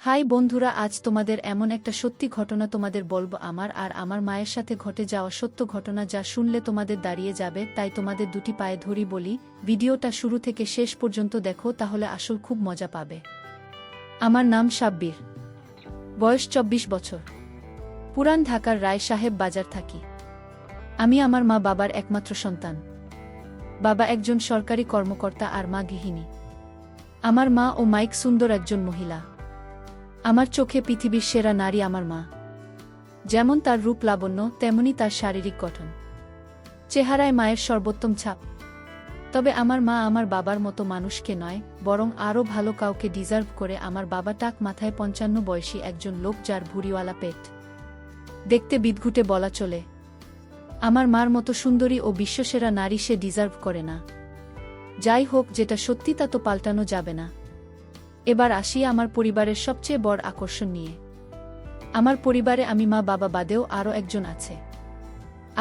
High বন্ধুরা, আজ তোমাদের এমন একটা সত্যি ঘটনা তোমাদের বলবো, আমার আর আমার মায়ের সাথে ঘটে যাওয়া সত্য ঘটনা, যা শুনলে তোমাদের দাঁড়িয়ে যাবে। তাই তোমাদের দুটি পায়ে ধরি বলি, ভিডিওটা শুরু থেকে শেষ পর্যন্ত দেখো, তাহলে আসল খুব মজা পাবে। আমার নাম সাব্বির, বয়স 24 বছর, পুরান ঢাকার রায় সাহেব বাজার থাকি। আমি আমার মা বাবার একমাত্র সন্তান। বাবা একজন সরকারি কর্মকর্তা আর মা গৃহিণী। আমার মা ও মাইক সুন্দর একজন মহিলা। আমার চোখে পৃথিবীর সেরা নারী আমার মা। যেমন তার রূপ লাবণ্য, তেমনি তার শারীরিক গঠন। চেহারায় মায়ের সর্বোত্তম ছাপ। তবে আমার মা আমার বাবার মতো মানুষকে নয়, বরং আরও ভালো কাউকে ডিজার্ভ করে। আমার বাবা টাক মাথায় 55 বয়সী একজন লোক, যার ভুঁড়িওয়ালা পেট, দেখতে বিদঘুটে বলা চলে। আমার মার মতো সুন্দরী ও বিশ্বসেরা নারী সে ডিজার্ভ করে না। যাই হোক, যেটা সত্যি তা তো পাল্টানো যাবে না। এবার আসি আমার পরিবারের সবচেয়ে বড় আকর্ষণ নিয়ে। আমার পরিবারে আমি মা বাবা বাদেও আরও একজন আছে,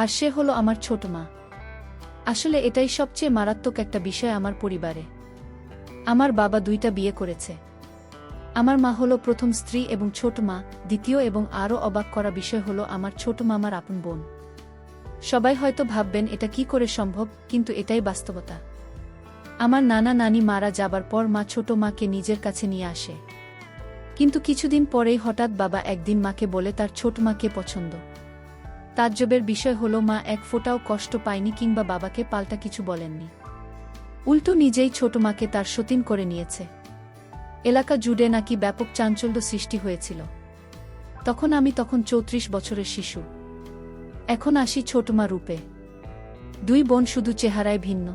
আর সে হলো আমার ছোট মা। আসলে এটাই সবচেয়ে মারাত্মক একটা বিষয় আমার পরিবারে। আমার বাবা 2টা বিয়ে করেছে। আমার মা হলো প্রথম স্ত্রী এবং ছোট মা দ্বিতীয়, এবং আরও অবাক করা বিষয় হলো আমার ছোট মা আমার আপন বোন। সবাই হয়তো ভাববেন এটা কি করে সম্ভব, কিন্তু এটাই বাস্তবতা। আমার নানা নানি মারা যাবার পর মা ছোট মাকে নিজের কাছে নিয়ে আসে। কিন্তু কিছুদিন পরেই হঠাৎ বাবা একদিন মাকে বলে তার ছোট মাকে পছন্দ। তাজ্জবের বিষয় হলো মা এক ফোঁটাও কষ্ট পায়নি কিংবা বাবাকে পাল্টা কিছু বলেননি। উল্টো নিজেই ছোট মাকে তার সতীন করে নিয়েছে। এলাকা জুড়ে নাকি ব্যাপক চাঞ্চল্য সৃষ্টি হয়েছিল। তখন আমি 34 বছরের শিশু। এখন আসি ছোট মা রূপে। 2 বোন, শুধু চেহারায় ভিন্ন,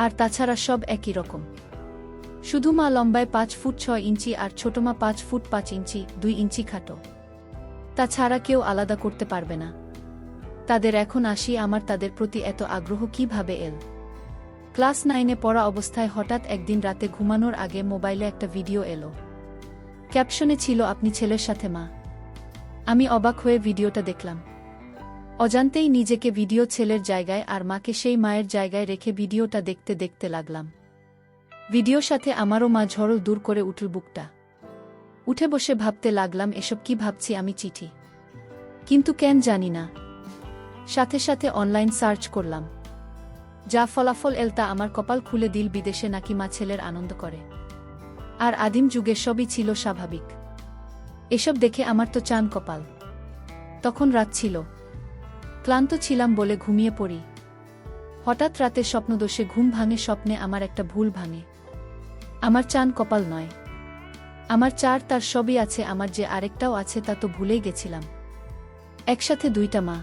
আর তাছাড়া সব একই রকম। শুধু মা লম্বায় 5 ফুট 6 ইঞ্চি আর ছোট মা 5 ফুট 5 ইঞ্চি 2 ইঞ্চি খাটো। তাছাড়া কেউ আলাদা করতে পারবে না তাদের। এখন আসি আমার তাদের প্রতি এত আগ্রহ কিভাবে এল। ক্লাস 9-এ পড়া অবস্থায় হঠাৎ একদিন রাতে ঘুমানোর আগে মোবাইলে একটা ভিডিও এলো। ক্যাপশনে ছিল, আপনি ছেলের সাথে মা। আমি অবাক হয়ে ভিডিওটা দেখলাম। অজান্তেই নিজেকে ভিডিও ছেলের জায়গায় আর মাকে সেই মায়ের জায়গায় রেখে ভিডিওটা দেখতে দেখতে লাগলাম। ভিডিওর সাথে আমারও মা ঝড় দূর করে উঠল বুকটা। উঠে বসে ভাবতে লাগলাম, এসব কি ভাবছি আমি, চিঠি? কিন্তু কেন জানি না। সাথে সাথে অনলাইন সার্চ করলাম। যা ফলাফল এল তা আমার কপাল খুলে দিল। বিদেশে নাকি মা ছেলের আনন্দ করে, আর আদিম যুগে সবই ছিল স্বাভাবিক। এসব দেখে আমার তো চান কপাল। তখন রাত ছিল, ক্লান্ত ছিলাম বলে ঘুমিয়ে পড়ি। হঠাৎ রাতে স্বপ্নদোষে ঘুম ভাঙে। স্বপ্নে আমার একটা ভুল ভাঙে। আমার চান কপাল নয়, আমার তার সবই আছে। আমার যে আরেকটাও আছে তা তো ভুলেই গেছিলাম। একসাথে 2টা মা,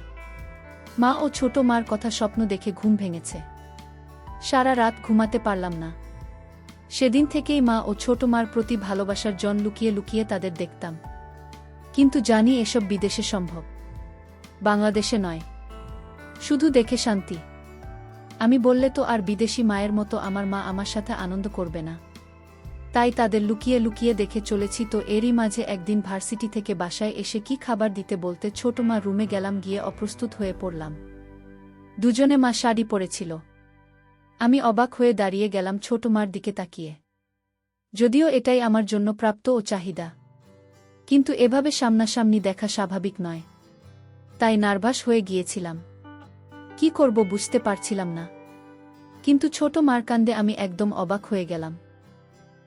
মা ও ছোট মার কথা স্বপ্ন দেখে ঘুম ভেঙেছে। সারা রাত ঘুমাতে পারলাম না। সেদিন থেকেই মা ও ছোট মার প্রতি ভালোবাসার জন লুকিয়ে লুকিয়ে তাদের দেখতাম। কিন্তু জানি এসব বিদেশে সম্ভব, বাংলাদেশে নয়। শুধু দেখে শান্তি। আমি বললে তো আর বিদেশি মায়ের মতো আমার মা আমার সাথে আনন্দ করবে না। তাই তাদের লুকিয়ে লুকিয়ে দেখে চলেছি। তো এরই মাঝে একদিন ভার্সিটি থেকে বাসায় এসে কি খাবার দিতে বলতে ছোট মা রুমে গেলাম। গিয়ে অপ্রস্তুত হয়ে পড়লাম। দুজনে মা শাড়ি পরেছিল। আমি অবাক হয়ে দাঁড়িয়ে গেলাম ছোট মার দিকে তাকিয়ে। যদিও এটাই আমার জন্য প্রাপ্ত ও চাহিদা, কিন্তু এভাবে সামনাসামনি দেখা স্বাভাবিক নয়। তাই নার্ভাস হয়ে গিয়েছিলাম। কি করব বুঝতে পারছিলাম না। কিন্তু ছোট মার কাণ্ডে আমি একদম অবাক হয়ে গেলাম।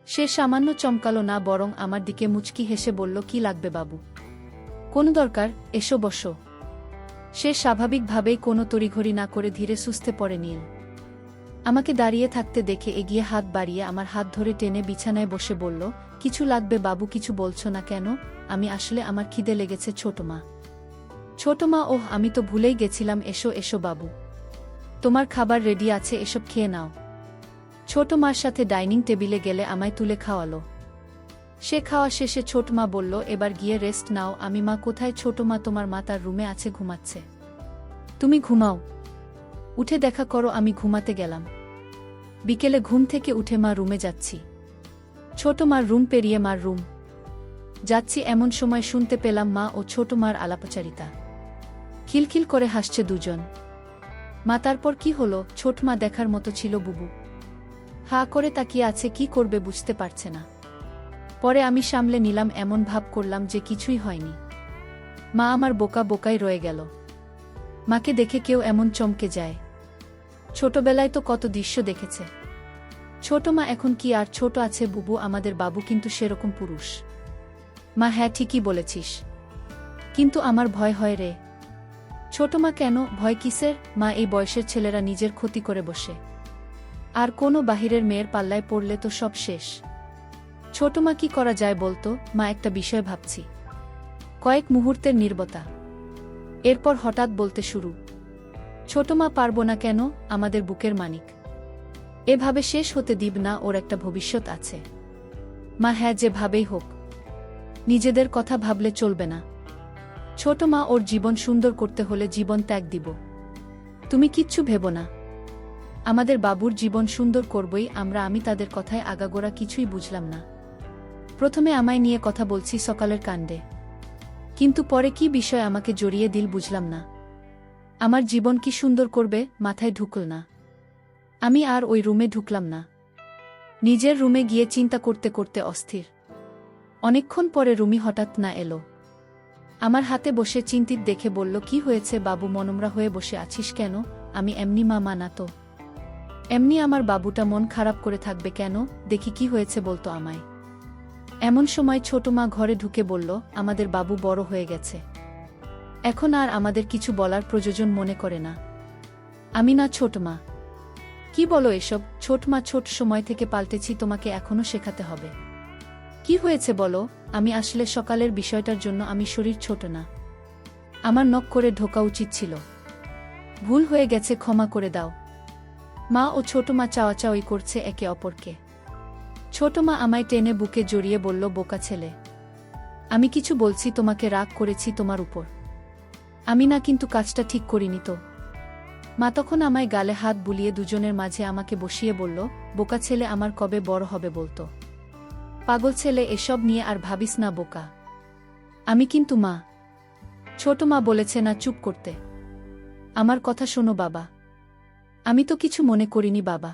সে সামান্য চমকালো না, বরং আমার দিকে মুচকি হেসে বলল, কি লাগবে বাবু? কোনো দরকার, এসো বসো। সে স্বাভাবিকভাবেই কোনো তড়িঘড়ি না করে ধীরে সুস্থে পড়ে নিল। আমাকে দাঁড়িয়ে থাকতে দেখে এগিয়ে হাত বাড়িয়ে আমার হাত ধরে টেনে বিছানায় বসে বলল, কিছু লাগবে বাবু? কিছু বলছো না কেন? আমি আসলে আমার খিদে লেগেছে। ছোট মা। ছোট মা, ওহ আমি তো ভুলেই গেছিলাম। এসো এসো বাবু, তোমার খাবার রেডি আছে, এসব খেয়ে নাও। ছোট মার সাথে ডাইনিং টেবিলে গেলে আমায় তুলে খাওয়ালো। সে খাওয়া শেষে ছোট মা বলল, এবার গিয়ে রেস্ট নাও। আমি, মা কোথায়? ছোট মা, তোমার মা তার রুমে আছে, ঘুমাচ্ছে। তুমি ঘুমাও, উঠে দেখা করো। আমি ঘুমাতে গেলাম। বিকেলে ঘুম থেকে উঠে মা রুমে যাচ্ছি। ছোট মার রুম পেরিয়ে মার রুম যাচ্ছি, এমন সময় শুনতে পেলাম মা ও ছোট মার আলাপচারিতা। খিলখিল করে হাসছে দুজন। মা, তারপর কি হলো? ছোট মা দেখার মতো ছিল বুবু। হা করে তাকিয়ে আছে, কি করবে বুঝতে পারছে না। পরে আমি সামলে নিলাম, এমন ভাব করলাম যে কিছুই হয়নি। মা আমার বোকা বোকাই রয়ে গেল। মাকে দেখে কেউ এমন চমকে যায়? ছোটবেলায় তো কত দৃশ্য দেখেছে। ছোট মা এখন কি আর ছোট আছে বুবু, আমাদের বাবু কিন্তু সেরকম পুরুষ। মা হ্যাঁ ঠিকই বলেছিস, কিন্তু আমার ভয় হয় রে। ছোট মা কেন ভয় কিসের? মা এই বয়সের ছেলেরা নিজের ক্ষতি করে বসে, আর কোনো বাহিরের মেয়ের পাল্লায় পড়লে তো সব শেষ। ছোট মা কি করা যায় বলতো? মা একটা বিষয় ভাবছি। কয়েক মুহূর্তের নীরবতা, এরপর হঠাৎ বলতে শুরু, ছোট মা পারবো না কেন? আমাদের বুকের মানিক, এভাবে শেষ হতে দিব না, ওর একটা ভবিষ্যৎ আছে। মা হ্যাঁ, যেভাবেই হোক নিজেদের কথা ভাবলে চলবে না। ছোট মা, ওর জীবন সুন্দর করতে হলে জীবন ত্যাগ দিব। তুমি কিচ্ছু ভেবো না, আমাদের বাবুর জীবন সুন্দর করবই আমরা। আমি তাদের কথায় আগাগোড়া কিছুই বুঝলাম না। প্রথমে আমায় নিয়ে কথা বলছি সকালের কাণ্ডে, কিন্তু পরে কি বিষয় আমাকে জড়িয়ে দিল বুঝলাম না। আমার জীবন কি সুন্দর করবে মাথায় ঢুকল না। আমি আর ওই রুমে ঢুকলাম না। নিজের রুমে গিয়ে চিন্তা করতে করতে অস্থির। অনেকক্ষণ পরে রুমি হঠাৎ না এলো। আমার হাতে বসে চিন্তিত দেখে বলল, কি হয়েছে বাবু, মনমরা হয়ে বসে আছিস কেন? আমি এমনি মা না তো। এমনি। আমার বাবুটা মন খারাপ করে থাকবে কেন? দেখি কি হয়েছে বলতো আমায়। এমন সময় ছোট মা ঘরে ঢুকে বলল, আমাদের বাবু বড় হয়ে গেছে, এখন আর আমাদের কিছু বলার প্রয়োজন মনে করে না। আমি না ছোট মা। কি বলো এসব? ছোট মা ছোট সময় থেকে পাল্টেছি, তোমাকে এখনো শেখাতে হবে। কি হয়েছে বলো? আমি আসলে সকালের বিষয়টার জন্য আমি শরীর ছোট না, আমার নক করে ঢোকা উচিত ছিল, ভুল হয়ে গেছে, ক্ষমা করে দাও। মা ও ছোট মা চাওয়াচাওয়ি করছে একে অপরকে। ছোট মা আমায় টেনে বুকে জড়িয়ে বলল, বোকা ছেলে, আমি কিছু বলছি তোমাকে, রাগ করেছি তোমার উপর? আমি না, কিন্তু কাজটা ঠিক করিনি তো। মা তখন আমায় গালে হাত বুলিয়ে দুজনের মাঝে আমাকে বসিয়ে বলল, বোকা ছেলে আমার কবে বড় হবে বলতো? পাগল ছেলে, এসব নিয়ে আর ভাবিস না বোকা। আমি কিন্তু মা। ছোট মা বলেছে না চুপ করতে। আমার কথা শোনো বাবা। আমি তো কিছু মনে করিনি বাবা।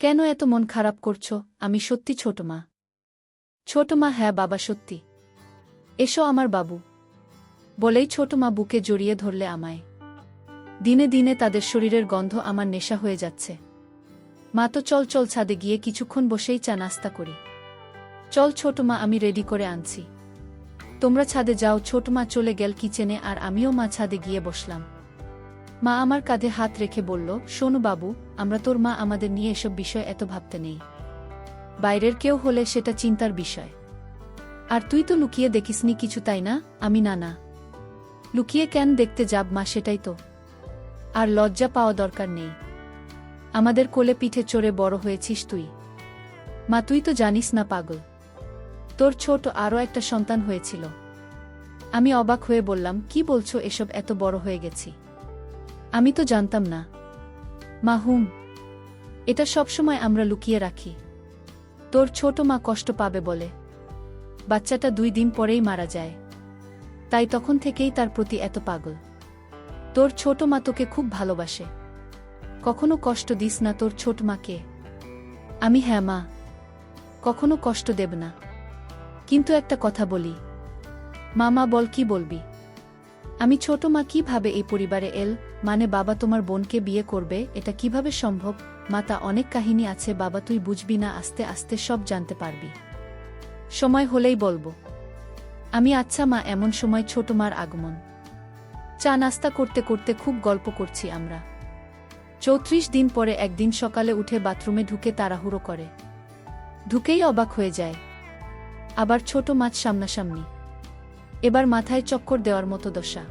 কেন এত মন খারাপ করছো? আমি সত্যি ছোট মা। ছোট মা হ্যাঁ বাবা সত্যি। এসো আমার বাবু। বলেই ছোট মা বুকে জড়িয়ে ধরলে আমায়। দিনে দিনে তাদের শরীরের গন্ধ আমার নেশা হয়ে যাচ্ছে। মা তো চল চল ছাদে গিয়ে কিছুক্ষণ বসেই চা নাস্তা করি। চল ছোট মা, আমি রেডি করে আনছি, তোমরা ছাদে যাও। ছোট মা চলে গেল কিচেনে, আর আমিও মা ছাদে গিয়ে বসলাম। মা আমার কাঁধে হাত রেখে বলল, শোনো বাবু, আমরা তোর মা, আমাদের নিয়ে এসব বিষয় এত ভাবতে নেই। বাইরের কেউ হলে সেটা চিন্তার বিষয়। আর তুই তো লুকিয়ে দেখিসনি কিছু, তাই না? আমি না না, লুকিয়ে কেন দেখতে যাব মা, সেটাই তো। আর লজ্জা পাওয়া দরকার নেই। আমাদের কোলে পিঠে চড়ে বড় হয়েছিস তুই। মা তুই তো জানিস না পাগল, তোর ছোট আরও একটা সন্তান হয়েছিল। আমি অবাক হয়ে বললাম, কি বলছো এসব? এত বড় হয়ে গেছি? আমি তো জানতাম না। মা হুম, এটা সবসময় আমরা লুকিয়ে রাখি। তোর ছোট মা কষ্ট পাবে বলে। বাচ্চাটা 2 দিন পরেই মারা যায়, তাই তখন থেকেই তার প্রতি এত পাগল। তোর ছোট মা তোকে খুব ভালোবাসে, কখনো কষ্ট দিস না তোর ছোট মাকে। আমি হ্যাঁ মা, কখনো কষ্ট দেব না। কিন্তু একটা কথা বলি। মামা বল, কি বলবি? আমি ছোট মা কিভাবে এই পরিবারে এল? মানে বাবা তোমার বোনকে বিয়ে করবে, এটা কিভাবে সম্ভব? মাতা অনেক কাহিনী আছে বাবা, তুই বুঝবি না, আস্তে আস্তে সব জানতে পারবি, সময় হলেই বলবো আমি। আচ্ছা মা। এমন সময় ছোট মার আগমন। চা নাস্তা করতে করতে খুব গল্প করছি আমরা। 34 দিন পরে একদিন সকালে উঠে বাথরুমে ঢুকে তাড়াহুড়ো করে, ঢুকেই অবাক হয়ে যায়। আবার ছোট মাছ সামনাসামনি, এবার মাথায় চক্কর দেওয়ার মতো দশা।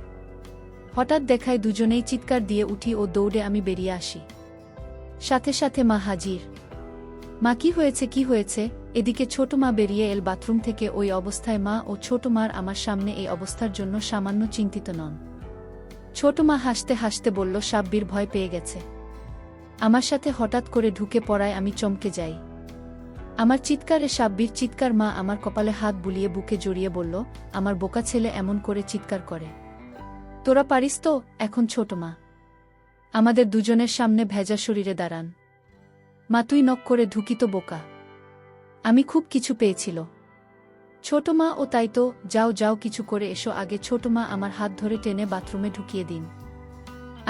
হঠাৎ দেখায় দুজনেই চিৎকার দিয়ে উঠি ও দৌড়ে আমি বেরিয়ে আসি। সাথে সাথে মা হাজির। মা কি হয়েছে, কি হয়েছে? এদিকে ছোট মা বেরিয়ে এল বাথরুম থেকে। ওই অবস্থায় মা ও ছোট মার আমার সামনে, এই অবস্থার জন্য সামান্য চিন্তিত নন। ছোট মা হাসতে হাসতে বলল, সাব্বির ভয় পেয়ে গেছে। আমার সাথে হঠাৎ করে ঢুকে পড়ায় আমি চমকে যাই। আমার চিৎকারে সাব্বির চিৎকার। মা আমার কপালে হাত বুলিয়ে বুকে জড়িয়ে বলল, আমার বোকা ছেলে এমন করে চিৎকার করে, তোরা পারিস তো? এখন ছোট মা আমাদের দুজনের সামনে ভেজা শরীরে দাঁড়ান। মা তুই নক করে ঢুকি তো বোকা। আমি খুব কিছু পেয়েছিল। ছোট মা, ও তাই তো, যাও যাও কিছু করে এসো আগে। ছোট মা আমার হাত ধরে টেনে বাথরুমে ঢুকিয়ে দিন।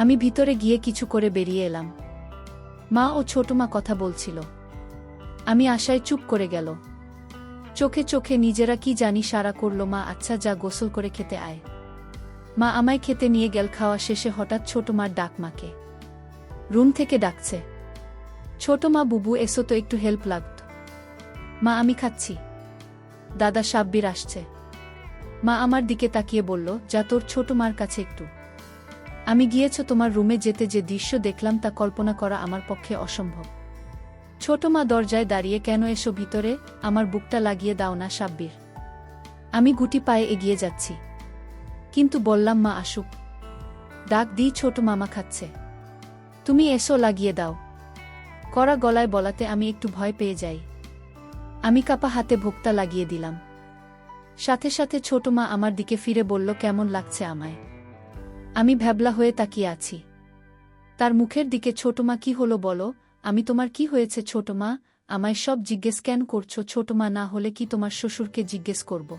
আমি ভিতরে গিয়ে কিছু করে বেরিয়ে এলাম। মা ও ছোট মা কথা বলছিল। আমি আশায় চুপ করে গেল। চোখে চোখে নিজেরা কি জানি সারা করল। মা, আচ্ছা যা গোসল করে খেতে আয়। মা আমায় খেতে নিয়ে গেল। খাওয়া শেষে হঠাৎ ছোট মার ডাক। মাকে রুম থেকে ডাকছে। ছোট মা, বুবু এসো তো, একটু হেল্প লাগত। মা, আমি খাচ্ছি। দাদা সাব্বির আসছে। মা আমার দিকে তাকিয়ে বলল, যা তোর ছোট মার কাছে একটু। আমি গিয়েছ তোমার রুমে যেতে যে দৃশ্য দেখলাম তা কল্পনা করা আমার পক্ষে অসম্ভব। ছোট মা দরজায় দাঁড়িয়ে, কেন, এসো ভিতরে, আমার বুকটা লাগিয়ে দাও না সাব্বির। আমি গুটি পায়ে এগিয়ে যাচ্ছি, কিন্তু বললাম মা আসুক। ডাক দিই, ছোট মামা খাচ্ছে, তুমি এসো লাগিয়ে দাও। কড়া গলায় বলাতে আমি একটু ভয় পেয়ে যাই। আমি কাপা হাতে ভোক্তা লাগিয়ে দিলাম। সাথে সাথে ছোট মা আমার দিকে ফিরে বলল, কেমন লাগছে আমায়? আমি ভ্যাবলা হয়ে তাকিয়ে আছি তার মুখের দিকে। ছোট মা, কি হলো বলো, আমি তোমার কি হয়েছে ছোট মা? আমায় সব জিজ্ঞেস কেন করছো ছোট মা? না হলে কি তোমার শ্বশুরকে জিজ্ঞেস করব?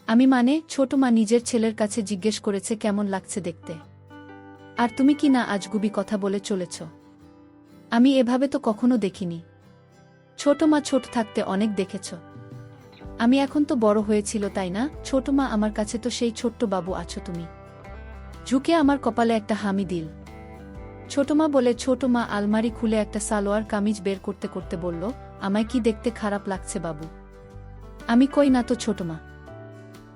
আমি মানে, ছোট মা নিজের ছেলের কাছে জিজ্ঞেস করেছে কেমন লাগছে দেখতে। আর তুমি কি না আজগুবি কথা বলে চলেছ? আমি এভাবে তো কখনো দেখিনি। ছোট মা, ছোট থাকতে অনেক দেখেছ। আমি এখন তো বড় হয়েছিল, তাই না ছোট মা? আমার কাছে তো সেই ছোট্ট বাবু আছো তুমি। ঝুঁকে আমার কপালে একটা হামি দিল। ছোট মা বলে, ছোট মা আলমারি খুলে একটা সালোয়ার কামিজ বের করতে করতে বলল, আমায় কি দেখতে খারাপ লাগছে বাবু? আমি কই না তো ছোট মা,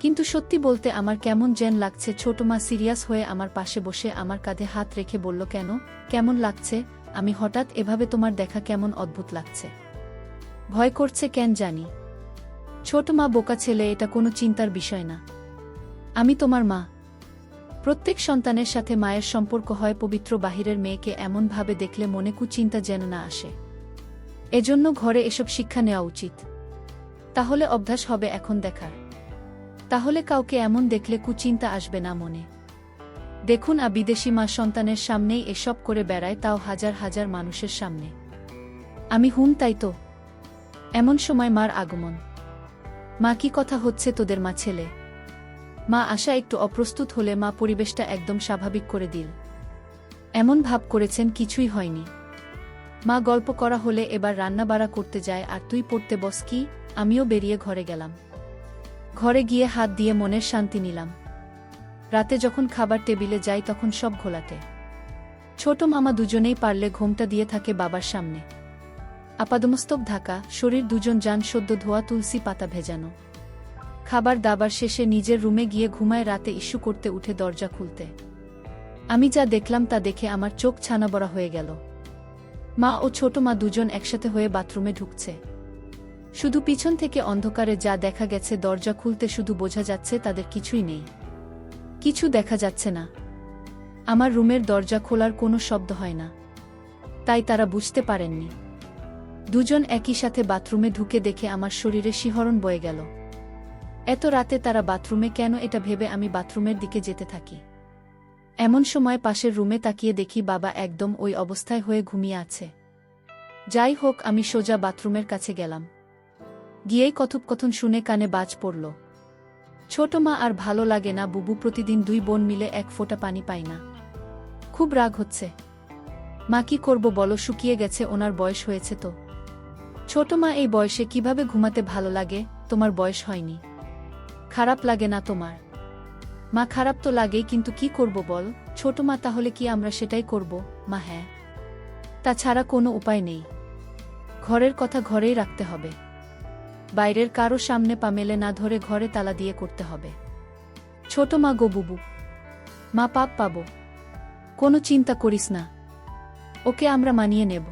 কিন্তু সত্যি বলতে আমার কেমন যেন লাগছে। ছোট মা সিরিয়াস হয়ে আমার পাশে বসে আমার কাঁধে হাত রেখে বলল, কেন, কেমন লাগছে? আমি হঠাৎ এভাবে তোমার দেখা কেমন অদ্ভুত লাগছে। ভয় করছে কেন জানি। ছোট মা, বোকা ছেলে, এটা কোনো চিন্তার বিষয় না। আমি তোমার মা। প্রত্যেক সন্তানের সাথে মায়ের সম্পর্ক হয় পবিত্র। বাহিরের মেয়েকে এমনভাবে দেখলে মনে কুচিন্তা যেন না আসে। এজন্য ঘরে এসব শিক্ষা নেওয়া উচিত। তাহলে অভ্যাস হবে এখন দেখার। তাহলে কাউকে এমন দেখলে কুচিন্তা আসবে না মনে। দেখুন, বিদেশি মা সন্তানের সামনেই এসব করে বেড়ায়, তাও হাজার হাজার মানুষের সামনে। আমি তাই তো। এমন সময় মার আগমন। মা, কি কথা হচ্ছে তোদের মা ছেলে? মা আশা একটু অপ্রস্তুত হলে মা পরিবেশটা একদম স্বাভাবিক করে দিল। এমন ভাব করেছেন কিছুই হয়নি। মা গল্প করা হলে এবার রান্না বাড়া করতে যায়, আর তুই পড়তে বস। কি? আমিও বেরিয়ে ঘরে গেলাম। ঘরে গিয়ে হাত দিয়ে মনের শান্তি নিলাম। রাতে যখন খাবার টেবিলে যাই তখন সব ঘোলাটে। ছোট মামা দুজনেই পারলে ঘোমটা দিয়ে থাকে বাবার সামনে। আপাদমস্তক ঢাকা, শরীর দুজন যান সদ্য ধোয়া, তুলসী পাতা ভেজানো। খাবার দাবার শেষে নিজের রুমে গিয়ে ঘুমায়। রাতে ইস্যু করতে উঠে দরজা খুলতে আমি যা দেখলাম তা দেখে আমার চোখ ছানাবড়া হয়ে গেল। মা ও ছোট মা দুজন একসাথে হয়ে বাথরুমে ঢুকছে। শুধু পিছন থেকে অন্ধকারে যা দেখা গেছে, দরজা খুলতে শুধু বোঝা যাচ্ছে তাদের কিছুই নেই, কিছু দেখা যাচ্ছে না। আমার রুমের দরজা খোলার কোনো শব্দ হয় না, তাই তারা বুঝতে পারেননি। দুজন একই সাথে বাথরুমে ঢুকে দেখে আমার শরীরে শিহরণ বয়ে গেল। এত রাতে তারা বাথরুমে কেন, এটা ভেবে আমি বাথরুমের দিকে যেতে থাকি। এমন সময় পাশের রুমে তাকিয়ে দেখি বাবা একদম ওই অবস্থায় হয়ে ঘুমিয়ে আছে। যাই হোক, আমি সোজা বাথরুমের কাছে গেলাম। গিয়েই কথোপকথন শুনে কানে বাজ পড়ল। ছোট মা, আর ভালো লাগে না বুবু, প্রতিদিন দুই বোন মিলে এক ফোঁটা পানি পাই না, খুব রাগ হচ্ছে। মা, কি করব বলো, শুকিয়ে গেছে, ওনার বয়স হয়েছে তো। ছোট মা, এই বয়সে কিভাবে ঘুমাতে ভালো লাগে? তোমার বয়স হয়নি, খারাপ লাগে না তোমার? মা, খারাপ তো লাগেই, কিন্তু কি করব বল। ছোট মা, তাহলে কি আমরা সেটাই করব? মা, হ্যাঁ, তাছাড়া কোনো উপায় নেই। ঘরের কথা ঘরেই রাখতে হবে, বাইরের কারো সামনে পা মেলে না ধরে ঘরে তালা দিয়ে করতে হবে। ছোট মা, গো বুবু। মা, পাপ পাবো, কোনো চিন্তা করিস না, ওকে আমরা মানিয়ে নেব।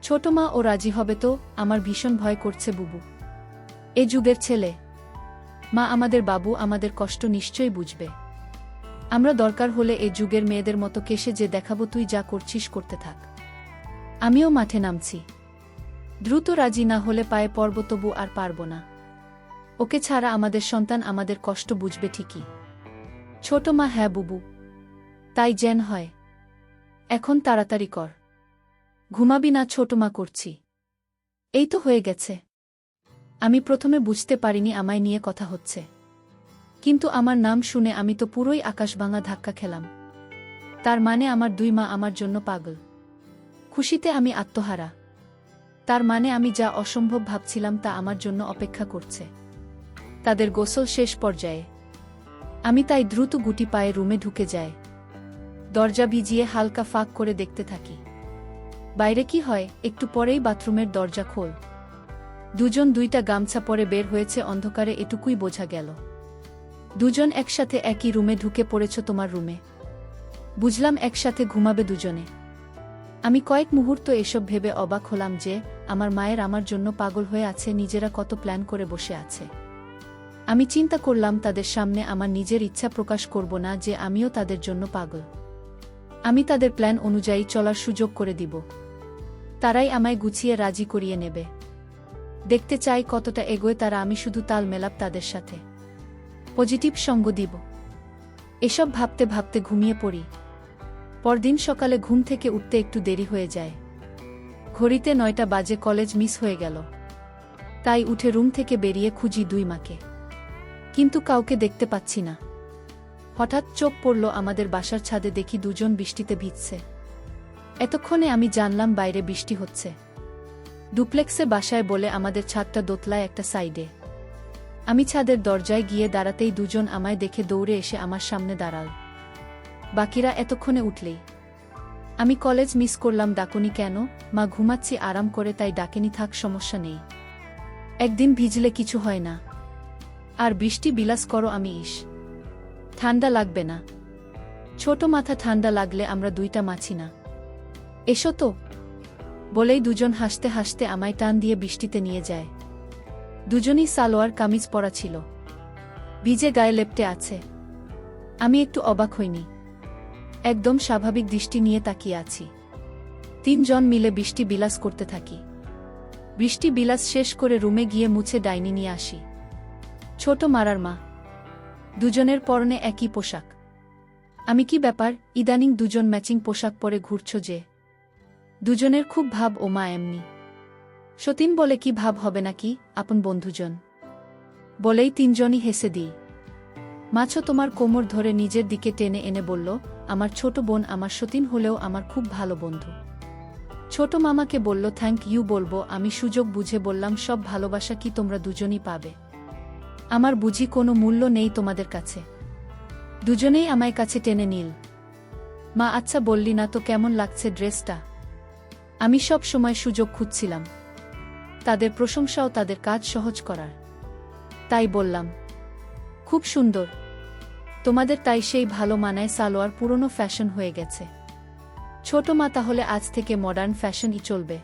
ছোট মা, ও রাজি হবে তো? আমার ভীষণ ভয় করছে বুবু, এ যুগের ছেলে। মা, আমাদের বাবু আমাদের কষ্ট নিশ্চয়ই বুঝবে। আমরা দরকার হলে এ যুগের মেয়েদের মতো কেসে যে দেখাবো। তুই যা করছিস করতে থাক, আমিও মাঠে নামছি। দ্রুত রাজি না হলে পায়ে পড়ব, তবু আর পারব না। ওকে ছাড়া আমাদের সন্তান আমাদের কষ্ট বুঝবে ঠিকই। ছোট মা, হ্যাঁ বুবু, তাই যেন হয়। এখন তাড়াতাড়ি কর, ঘুমাবি না? ছোট মা, করছি, এই তো হয়ে গেছে। আমি প্রথমে বুঝতে পারিনি আমায় নিয়ে কথা হচ্ছে, কিন্তু আমার নাম শুনে আমি তো পুরোই আকাশভাঙা ধাক্কা খেলাম। তার মানে আমার 2 মা আমার জন্য পাগল। খুশিতে আমি আত্মহারা। তার মানে আমি যা অসম্ভব ভাবছিলাম তা আমার জন্য অপেক্ষা করছে। তাদের গোসল শেষ পর্যায়ে। আমি তাই দ্রুত গুটি পায়ে রুমে ঢুকে যাই। দরজা ভিজিয়ে হালকা ফাঁক করে দেখতে থাকি বাইরে কি হয়। একটু পরেই বাথরুমের দরজা খোল। দুজন 2টা গামছা পরে বের হয়েছে। অন্ধকারে এটুকুই বোঝা গেল। দুজন একসাথে একই রুমে ঢুকে পড়েছ তোমার রুমে। বুঝলাম একসাথে ঘুমাবে দুজনে। আমি কয়েক মুহূর্ত এসব ভেবে অবাক হলাম যে আমার মায়ের আমার জন্য পাগল হয়ে আছে, নিজেরা কত প্ল্যান করে বসে আছে। আমি চিন্তা করলাম তাদের সামনে আমার নিজের ইচ্ছা প্রকাশ করব না যে আমিও তাদের জন্য পাগল। আমি তাদের প্ল্যান অনুযায়ী চলার সুযোগ করে দিব। তারাই আমায় গুছিয়ে রাজি করিয়ে নেবে। দেখতে চাই কতটা এগোয় তারা। আমি শুধু তাল মেলাপ তাদের সাথে, পজিটিভ সঙ্গ দিব। এসব ভাবতে ভাবতে ঘুমিয়ে পড়ি। পরদিন সকালে ঘুম থেকে উঠতে একটু দেরি হয়ে যায়। ঘড়িতে 9টা বাজে। কলেজ মিস হয়ে গেল। তাই উঠে রুম থেকে বেরিয়ে খুঁজি 2 মাকে, কিন্তু কাউকে দেখতে পাচ্ছি না। হঠাৎ চোখ পড়ল আমাদের বাসার ছাদে। দেখি দুজন বৃষ্টিতে ভিজছে। এতক্ষণে আমি জানলাম বাইরে বৃষ্টি হচ্ছে। ডুপ্লেক্সে বাসায় বলে আমাদের ছাদটা দোতলায় একটা সাইডে। আমি ছাদের দরজায় গিয়ে দাঁড়াতেই দুজন আমায় দেখে দৌড়ে এসে আমার সামনে দাঁড়াল। বাকিরা এতক্ষণে উঠলেই। আমি কলেজ মিস করলাম, ডাকুনি কেন? মা, ঘুমাচ্ছি আরাম করে, তাই ডাকেনি। থাক, সমস্যা নেই, একদিন ভিজলে কিছু হয় না। আর বৃষ্টি বিলাস করো। আমি ঠান্ডা লাগবে না। ছোট মাথা, ঠান্ডা লাগলে আমরা 2টা মাছি না। এসো তো, বলেই দুজন হাসতে হাসতে আমায় টান দিয়ে বৃষ্টিতে নিয়ে যায়। দুজনই সালোয়ার কামিজ পরা ছিল, ভিজে গায়ে লেপ্টে আছে। আমি একটু অবাক হইনি, একদম স্বাভাবিক দৃষ্টি নিয়ে তাকিয়ে আছি। 3 জন মিলে বৃষ্টি বিলাস করতে থাকি। বৃষ্টি বিলাস শেষ করে রুমে গিয়ে মুছে ডাইনি নিয়ে আসি। ছোট মারার মা। দুজনের পরনে একই পোশাক। আমি কি ব্যাপার, ইদানিং দুজন ম্যাচিং পোশাক পরে ঘুরছ যে? দুজনের খুব ভাব। ও মা, এমনি। সতীন বলে, কি ভাব হবে নাকি, আপন বন্ধুজন। বলেই 3 জনই হেসে দিই। মাছো তোমার কোমর ধরে নিজের দিকে টেনে এনে বলল, আমার ছোট বোন, আমার সতীন হলেও আমার খুব ভালো বন্ধু। ছোট মামাকে বলল থ্যাংক ইউ বলবো। আমি সুযোগ বুঝে বললাম, সব ভালোবাসা কি তোমরা দুজনই পাবে? আমার বুঝি কোনো মূল্য নেই তোমাদের কাছে? দুজনেই আমায় কাছে টেনে নিল। মা, আচ্ছা বললি না তো কেমন লাগছে ড্রেসটা? আমি সব সময় সুযোগ খুঁজছিলাম, তাদের প্রশংসাও তাদের কাজ সহজ করার। তাই বললাম, খুব সুন্দর। তোমাদের তাই সেই ভালো মানায়। সালোয়ার পুরনো ফ্যাশন হয়ে গেছে। ছোট মা, তাহলে আজ থেকে মডার্ন ফ্যাশনই চলবে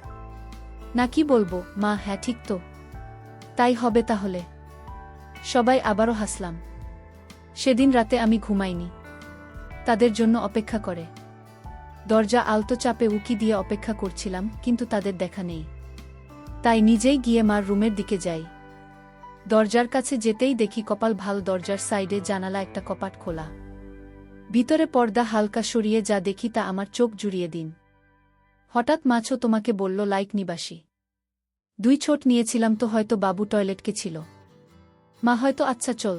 না কি বলবো? মা, হ্যাঁ ঠিক তো, তাই হবে তাহলে। সবাই আবারও হাসলাম। সেদিন রাতে আমি ঘুমাইনি, তাদের জন্য অপেক্ষা করে। দরজা আলতো চাপে উকি দিয়ে অপেক্ষা করছিলাম, কিন্তু তাদের দেখা নেই। তাই নিজেই গিয়ে মার রুমের দিকে যাই। দরজার কাছে যেতেই দেখি কপাল ভাল, দরজার সাইডে জানালা একটা কপাট খোলা। ভিতরে পর্দা হালকা সরিয়ে যা দেখি তা আমার চোখ জুড়িয়ে দিন। হঠাৎ মাছো তোমাকে বলল লাইক নিবাসী। 2 ছোট নিয়েছিলাম তো, হয়তো বাবু টয়লেটকে ছিল। মা, হয়তো। আচ্ছা চল।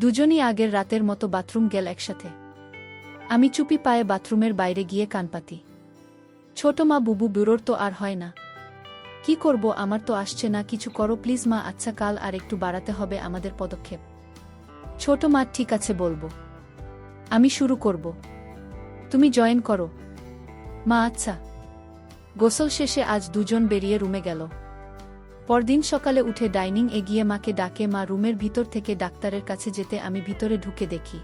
দুজনই আগের রাতের মতো বাথরুম গেল একসাথে। আমি চুপি পায়ে বাথরুমের বাইরে গিয়ে কানপাতি। ছোট মা, বুবু বুড়োর তো আর হয় না। কি করব, আমার তো আসছে না, কিছু করো প্লিজ মা। আচ্ছা, কাল আর একটু বাড়াতে হবে আমাদের পদক্ষেপ। ছোট মা, ঠিক আছে বলবো। আমি শুরু করব, তুমি জয়েন করো। মা, আচ্ছা। গোসল শেষে আজ দুজন বেরিয়ে রুমে গেল। পরদিন সকালে উঠে ডাইনিং এগিয়ে মাকে ডাকে। মা রুমের ভিতর থেকে ডাক্তারের কাছে যেতে আমি ভিতরে ঢুকে দেখি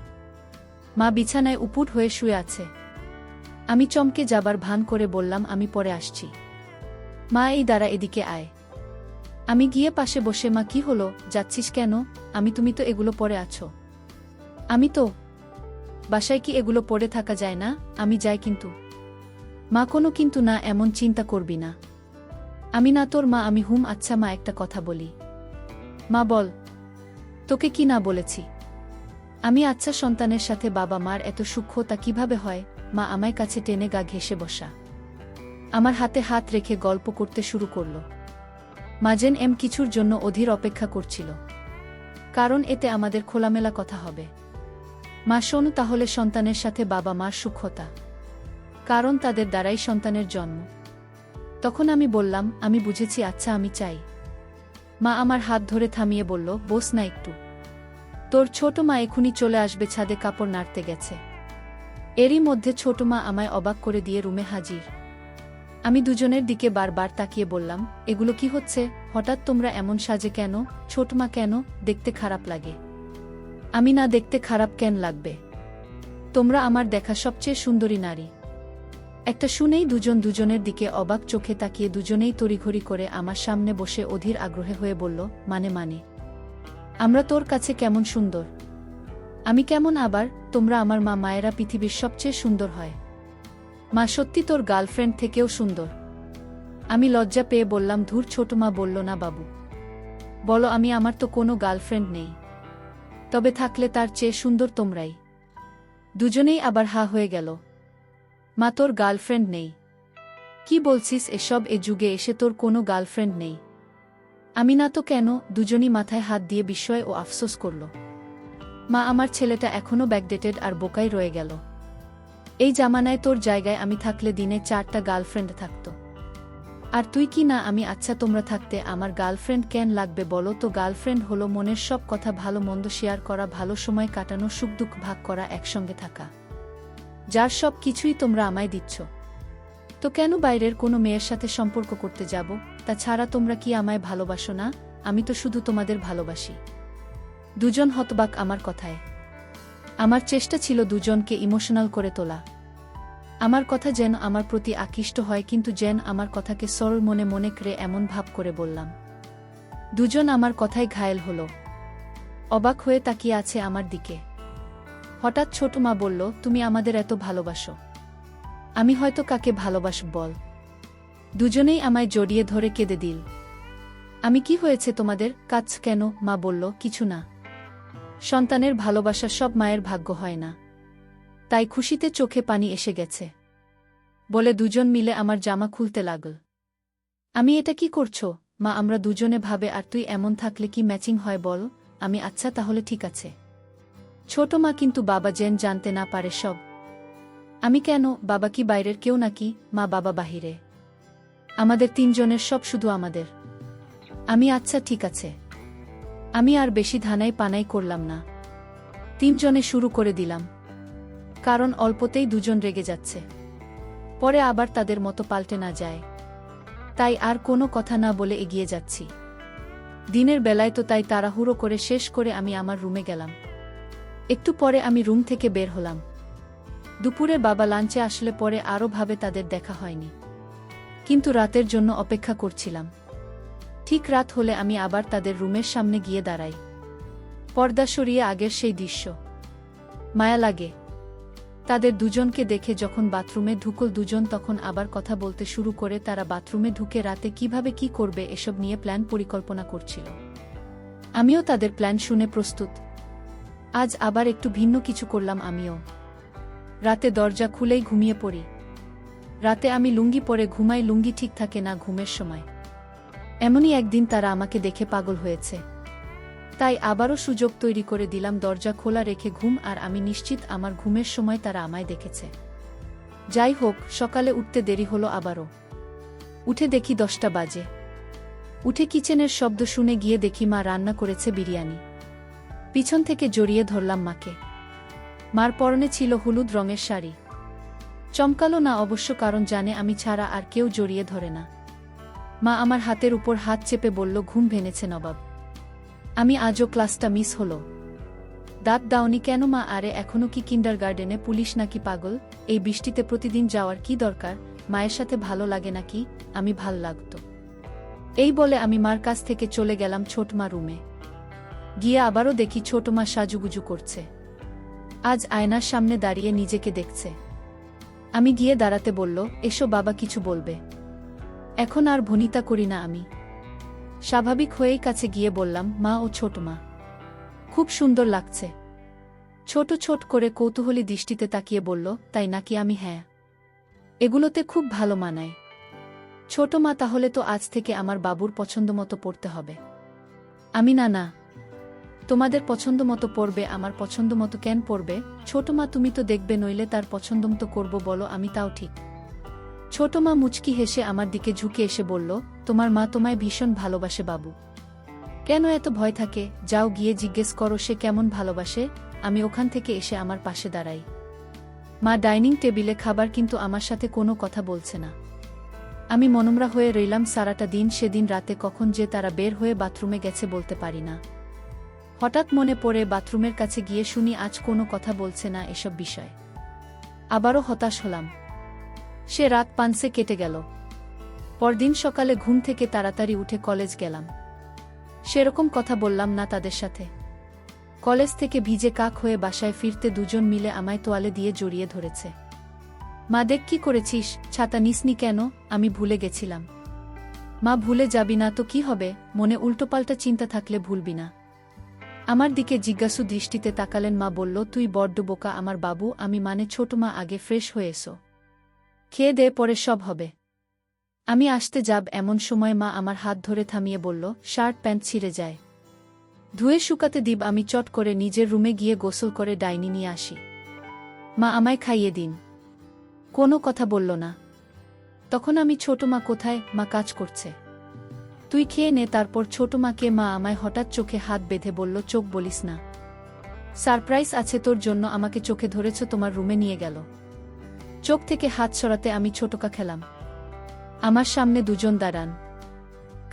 মা বিছানায় উপুড় হয়ে শুয়ে আছে। আমি চমকে যাবার ভান করে বললাম, আমি পরে আসছি। মা, এই দাঁড়া, এদিকে আয়। আমি গিয়ে পাশে বসে, মা কি হলো, যাচ্ছিস কেন? তুমি তো এগুলো পরে আছো। আমি তো বাসায়, কি এগুলো পরে থাকা যায় না? আমি যাই কিন্তু। মা, কোনো কিন্তু না, এমন চিন্তা করবি না। আমি না তোর মা। আমি হুম। আচ্ছা মা, একটা কথা বলি। মা, বল। তোকে কি না বলেছি আমি? আচ্ছা, সন্তানের সাথে বাবা মার এত সূক্ষ্ম তা কিভাবে হয়? মা আমায় কাছে টেনে গা ঘেঁষে বসা, আমার হাতে হাত রেখে গল্প করতে শুরু করল। মাজেন কিছুর জন্য অধীর অপেক্ষা করছিল। কারণ এতে আমাদের খোলামেলা কথা হবে। মা শোন, তাহলে সন্তানের সাথে বাবা মার সুখতা, কারণ তাদের দ্বারাই সন্তানের জন্ম। তখন আমি বললাম, আমি বুঝেছি, আচ্ছা আমি চাই। মা আমার হাত ধরে থামিয়ে বলল, বস না একটু, তোর ছোট মা এখুনি চলে আসবে, ছাদে কাপড় নাড়তে গেছে। এরই মধ্যে ছোট মা আমায় অবাক করে দিয়ে রুমে হাজির। আমি দুজনের দিকে বারবার তাকিয়ে বললাম, এগুলো কি হচ্ছে? হঠাৎ তোমরা এমন সাজে কেন? ছোট মা, কেন দেখতে খারাপ লাগে? আমি না দেখতে খারাপ কেন লাগবে? তোমরা আমার দেখা সবচেয়ে সুন্দরী নারী। একটা শুনেই দুজন দুজনের দিকে অবাক চোখে তাকিয়ে দুজনেই তড়িঘড়ি করে আমার সামনে বসে অধীর আগ্রহে হয়ে বলল, মানে আমরা তোর কাছে কেমন সুন্দর? আমি কেমন আবার? তোমরা আমার মা মায়েরা পৃথিবীর সবচেয়ে সুন্দর হয়। মা সত্যি তোর গার্লফ্রেন্ড থেকেও সুন্দর। আমি লজ্জা পেয়ে বললাম, ধুর, ছোট মা বলল, না বাবু, বলো আমি, আমার তো কোনো গার্লফ্রেন্ড নেই। তবে থাকলে তার চেয়ে সুন্দর তোমরাই। দুজনেই আবার হা হয়ে গেল। মা, তোর গার্লফ্রেন্ড নেই? কি বলছিস এসব? এ যুগে এসে তোর কোনো গার্লফ্রেন্ড নেই? আমি না তো কেন? দুজনই মাথায় হাত দিয়ে বিস্ময় ও আফসোস করল। মা, আমার ছেলেটা এখনো ব্যাকডেটেড আর বোকাই রয়ে গেল। এই জামানায় তোর জায়গায় আমি থাকলে দিনে 4টা গার্লফ্রেন্ড থাকতো। আর তুই কি না আমি? আচ্ছা, তোমরা থাকতে আমার গার্লফ্রেন্ড কেন লাগবে বলো তো? গার্লফ্রেন্ড হলো মনের সব কথা, ভালো মন্দ শেয়ার করা, ভালো সময় কাটানো, সুখ দুঃখ ভাগ করা, একসঙ্গে থাকা, যার সব কিছুই তোমরা আমায় দিচ্ছ। তো কেন বাইরের কোনো মেয়ের সাথে সম্পর্ক করতে যাব? তাছাড়া তোমরা কি আমায় ভালোবাসো না? আমি তো শুধু তোমাদের ভালোবাসি। দুজন হতবাক আমার কথায়। আমার চেষ্টা ছিল দুজনকে ইমোশনাল করে তোলা। আমার কথা যেন আমার প্রতি আকৃষ্ট হয়, কিন্তু যেন আমার কথাকে সরল মনে মনে করে এমন ভাব করে বললাম। দুজন আমার কথায় ঘায়েল হলো, অবাক হয়ে তাকিয়ে আছে আমার দিকে। হঠাৎ ছোট মা বলল, তুমি আমাদের এত ভালোবাসো? আমি হয়তো কাকে ভালোবাসব বল? দুজনেই আমায় জড়িয়ে ধরে কেঁদে দিল। আমি কি হয়েছে তোমাদের? কাঁদছ কেন? মা বলল, কিছু না। সন্তানের ভালোবাসা সব মায়ের ভাগ্য হয় না, তাই খুশিতে চোখে পানি এসে গেছে বলে দুজন মিলে আমার জামা খুলতে লাগল। আমি, এটা কি করছো মা? আমরা দুজনে ভাবে, আর তুই এমন থাকলে কি ম্যাচিং হয় বল? আমি, আচ্ছা তাহলে ঠিক আছে। ছোট মা, কিন্তু বাবা যেন জানতে না পারে সব। আমি, কেন? বাবা কি বাইরের কেউ নাকি? মা, বাবা বাহিরে, আমাদের তিনজনের সব শুধু আমাদের। আমি, আচ্ছা ঠিক আছে। আমি আর বেশি ধানাই পানাই করলাম না, তিনজনে শুরু করে দিলাম। কারণ অল্পতেই দুজন রেগে যাচ্ছে, পরে আবার তাদের মতো পাল্টে না যায়, তাই আর কোনো কথা না বলে এগিয়ে যাচ্ছি। দিনের বেলায় তো তাই তাড়াহুড়ো করে শেষ করে আমি আমার রুমে গেলাম। একটু পরে আমি রুম থেকে বের হলাম। দুপুরে বাবা লাঞ্চে আসলে পরে আরও ভাবে তাদের দেখা হয়নি, কিন্তু রাতের জন্য অপেক্ষা করছিলাম। ঠিক রাত হলে আমি আবার তাদের রুমের সামনে গিয়ে দাঁড়াই। পর্দা সরিয়ে আগের সেই দৃশ্য। মায়া লাগে তাদের দুজনকে দেখে। যখন বাথরুমে ঢুকল দুজন, তখন আবার কথা বলতে শুরু করে। তারা বাথরুমে ঢুকে রাতে কিভাবে কি করবে এসব নিয়ে প্ল্যান পরিকল্পনা করছিল। আমিও তাদের প্ল্যান শুনে প্রস্তুত। আজ আবার একটু ভিন্ন কিছু করলাম আমিও। রাতে দরজা খুলেই ঘুমিয়ে পড়ি। রাতে আমি লুঙ্গি পরে ঘুমাই, লুঙ্গি ঠিক থাকে না ঘুমের সময়। এমনই একদিন তারা আমাকে দেখে পাগল হয়েছে, তাই আবারও সুযোগ তৈরি করে দিলাম। দরজা খোলা রেখে ঘুম, আর আমি নিশ্চিত আমার ঘুমের সময় তারা আমায় দেখেছে। যাই হোক, সকালে উঠতে দেরি হলো আবারও। উঠে দেখি 10টা বাজে। উঠে কিচেনের শব্দ শুনে গিয়ে দেখি মা রান্না করেছে বিরিয়ানি। পিছন থেকে জড়িয়ে ধরলাম মাকে। মার পরনে ছিল হলুদ রঙের শাড়ি। চমকালো না অবশ্য, কারণ জানে আমি ছাড়া আর কেউ জড়িয়ে ধরে না। মা আমার হাতের উপর হাত চেপে বলল, ঘুম ভেঙেছে নবাব? আমি, আজও ক্লাসটা মিস হলো। দাঁত দাওনি কেন মা? আরে এখনো কি কিন্ডারগার্ডেনে? পুলিশ নাকি পাগল? এই বৃষ্টিতে প্রতিদিন যাওয়ার কি দরকার? মায়ের সাথে ভালো লাগে নাকি? আমি, ভাল লাগতো। এই বলে আমি মার কাছ থেকে চলে গেলাম ছোট মা রুমে। গিয়ে আবারও দেখি ছোট মা সাজুগুজু করছে। আজ আয়নার সামনে দাঁড়িয়ে নিজেকে দেখছে। আমি গিয়ে দাঁড়াতে বলল, এসো বাবা কিছু বলবে। এখন আর ভনিতা করি না আমি। স্বাভাবিক হয়েই কাছে গিয়ে বললাম, মা ও ছোট মা, খুব সুন্দর লাগছে। ছোট ছোট করে কৌতূহলী দৃষ্টিতে তাকিয়ে বলল, তাই নাকি? আমি, হ্যাঁ, এগুলোতে খুব ভালো মানায়। ছোট মা, তাহলে তো আজ থেকে আমার বাবুর পছন্দ মতো পড়তে হবে। আমি না না, তোমাদের পছন্দ মতো পড়বে, আমার পছন্দ মতো কেন পড়বে? ছোট মা, তুমি তো দেখবে, নইলে তার পছন্দ মতো করব, বলো আমি তাও ঠিক। ছোট মা মুচকি হেসে আমার দিকে ঝুঁকে এসে বলল, তোমার মা তোমায় ভীষণ ভালোবাসে বাবু। কেন এত ভয় থাকে? যাও গিয়ে জিজ্ঞেস করো সে কেমন ভালোবাসে। আমি ওখান থেকে এসে আমার পাশে দাঁড়াই। মা ডাইনিং টেবিলে খাবার, কিন্তু আমার সাথে কোনো কথা বলছে না। আমি মনমরা হয়ে রইলাম সারাটা দিন। সেদিন রাতে কখন যে তারা বের হয়ে বাথরুমে গেছে বলতে পারি না। হঠাৎ মনে পড়ে বাথরুমের কাছে গিয়ে শুনি আজ কোনো কথা বলছে না এসব বিষয়। আবারও হতাশ হলাম। সে রাত পানসে কেটে গেল। পরদিন সকালে ঘুম থেকে তাড়াতাড়ি উঠে কলেজ গেলাম। সেরকম কথা বললাম না তাদের সাথে। কলেজ থেকে ভিজে কাক হয়ে বাসায় ফিরতে দুজন মিলে আমায় তোয়ালে দিয়ে জড়িয়ে ধরেছে। মা, দেখ কি করেছিস, ছাতা নিসনি কেন? আমি ভুলে গেছিলাম। মা, ভুলে যাবি না তো কি হবে, মনে উল্টোপাল্টা চিন্তা থাকলে ভুলবি না। আমার দিকে জিজ্ঞাসু দৃষ্টিতে তাকালেন মা। বলল, তুই বড্ড বোকা আমার বাবু। আমি মানে ছোট মা, আগে ফ্রেশ হয়ে এসো, খেয়ে দে, পরে সব হবে। আমি আসতে যাব এমন সময় মা আমার হাত ধরে থামিয়ে বলল, শার্ট প্যান্ট ছিঁড়ে যায়, ধুয়ে শুকাতে দিব। আমি চট করে নিজের রুমে গিয়ে গোসল করে ডাইনি নিয়ে আসি। মা, আমায় খাইয়ে দিন। কোনো কথা বলল না। তখন আমি, ছোট মা কোথায়? মা কাজ করছে, তুই খেয়ে নে তারপর ছোট মাকে। মা আমায় হঠাৎ চোখে হাত বেঁধে বলল, চোখ বলিস না, সারপ্রাইজ আছে তোর জন্য। আমাকে চোখে ধরেছ, তোমার রুমে নিয়ে গেল। চোখ থেকে হাত সরাতে আমি ছোটকা খেলাম। আমার সামনে দুজন দাঁড়ান।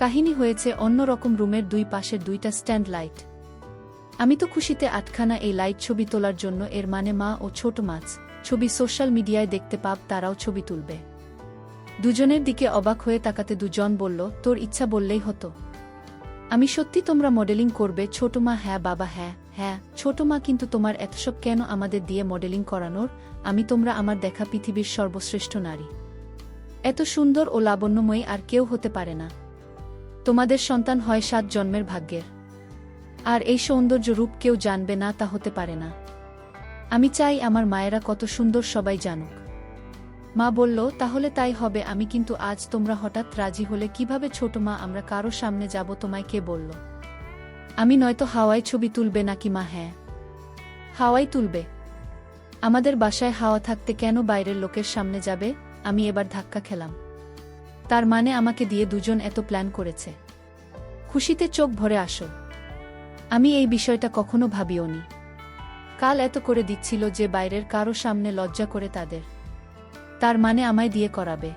কাহিনী হয়েছে অন্যরকম। রুমের দুই পাশের দুইটা স্ট্যান্ড লাইট। আমি তো খুশিতে আটখানা এই লাইট ছবি তোলার জন্য। এর মানে মা ও ছোট মাছ ছবি সোশ্যাল মিডিয়ায় দেখতে পাব, তারাও ছবি তুলবে। দুজনের দিকে অবাক হয়ে তাকাতে দুজন বলল, তোর ইচ্ছা বললেই হতো। আমি, সত্যি তোমরা মডেলিং করবে? ছোট মা, হ্যাঁ বাবা, হ্যাঁ হ্যাঁ। ছোট মা, কিন্তু তোমার এতসব কেন আমাদের দিয়ে মডেলিং করানোর? আমি, তোমরা আমার দেখা পৃথিবীর সর্বশ্রেষ্ঠ নারী। এত সুন্দর ও লাবণ্যময়ী আর কেউ হতে পারে না। তোমাদের সন্তান হয় 7 জন্মের ভাগ্যের। আর এই সৌন্দর্য রূপ কেউ জানবে না, তা হতে পারে না। আমি চাই আমার মায়েরা কত সুন্দর সবাই জানুক। মা বলল, তাহলে তাই হবে। আমি, কিন্তু আজ তোমরা হঠাৎ রাজি হলে কিভাবে? ছোট মা, আমরা কারো সামনে যাব, তোমায় কে বলল? আমি, নয়তো হাওয়ায় ছবি তুলবে নাকি? মা, হ্যাঁ, হাওয়াই তুলবে। আমাদের বাসায় হাওয়া থাকতে কেন বাইরের লোকের সামনে যাবে? আমি এবার ধাক্কা খেলাম। তার মানে আমাকে দিয়ে দুজন এত প্ল্যান করেছে। খুশিতে চোখ ভরে আসো। আমি এই বিষয়টা কখনো ভাবিওনি। কাল এত করে দিচ্ছিল যে বাইরের কারো সামনে লজ্জা করে তাদের। তার মানে আমায় দিয়ে করাবে।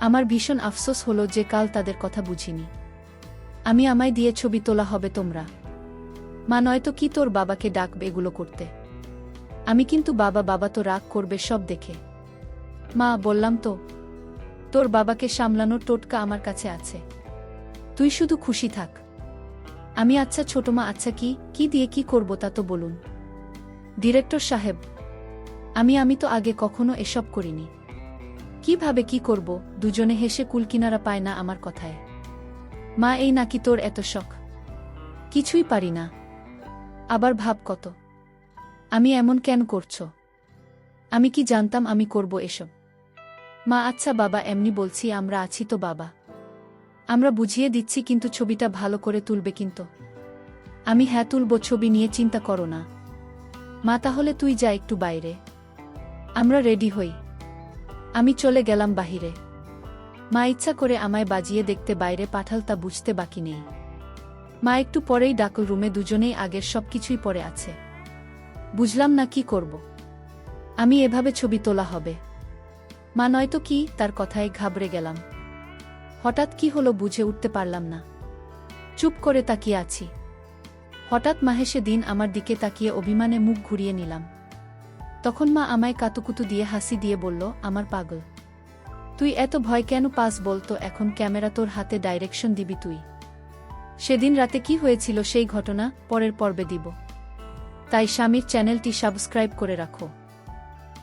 আমার ভীষণ আফসোস হলো যে কাল তাদের কথা বুঝিনি। আমি, আমায় দিয়ে ছবি তোলা হবে তোমরা? মা, নয়তো কি তোর বাবাকে ডাকবে এগুলো করতে? আমি, কিন্তু বাবা তো রাগ করবে সব দেখে। মা, বললাম তো, তোর বাবাকে সামলানোর টোটকা আমার কাছে আছে। তুই শুধু খুশি থাক। আমি, আচ্ছা ছোট মা, আচ্ছা কি দিয়ে কি করব তা তো বলুন। ডিরেক্টর সাহেব, আমি তো আগে কখনো এসব করিনি। কিভাবে কি করব? দুজনে হেসে কুলকিনারা পায় না আমার কথায়। মা, এই নাকি তোর এত শখ? কিছুই পারি না। আবার ভাব কত। আমি এমন কেন করছো? আমি কি জানতাম আমি করব এসব? মা, আচ্ছা বাবা, এমনি বলছি, আমরা আছি তো বাবা। আমরা বুঝিয়ে দিচ্ছি, কিন্তু ছবিটা ভালো করে তুলবে কিন্তু। আমি, হ্যাঁ তুলব, ছবি নিয়ে চিন্তা করো না। মা, তাহলে তুই যা একটু বাইরে, আমরা রেডি হই। আমি চলে গেলাম বাহিরে। মা ইচ্ছা করে আমায় বাজিয়ে দেখতে বাইরে পাঠাল তা বুঝতে বাকি নেই। মা একটু পরেই ডাকল রুমে। দুজনেই আগের সবকিছুই পড়ে আছে। বুঝলাম না কি করব। আমি, এভাবে ছবি তোলা হবে? মা, নয়তো কি? তার কথায় ঘাবড়ে গেলাম। হঠাৎ কি হলো বুঝে উঠতে পারলাম না। চুপ করে তাকিয়ে আছি। হঠাৎ মাহেশে দিন আমার দিকে তাকিয়ে অভিমানে মুখ ঘুরিয়ে নিলাম। তখন মা আমায় কাতুকুতু দিয়ে হাসি দিয়ে বলল, আমার পাগল, তুই এত ভয় কেন পাস বলতো? এখন ক্যামেরা তোর হাতে, ডাইরেকশন দিবি তুই। সেদিন রাতে কি হয়েছিল সেই ঘটনা পরের পর্বে দিব। তাই স্বামীর চ্যানেলটি সাবস্ক্রাইব করে রাখো।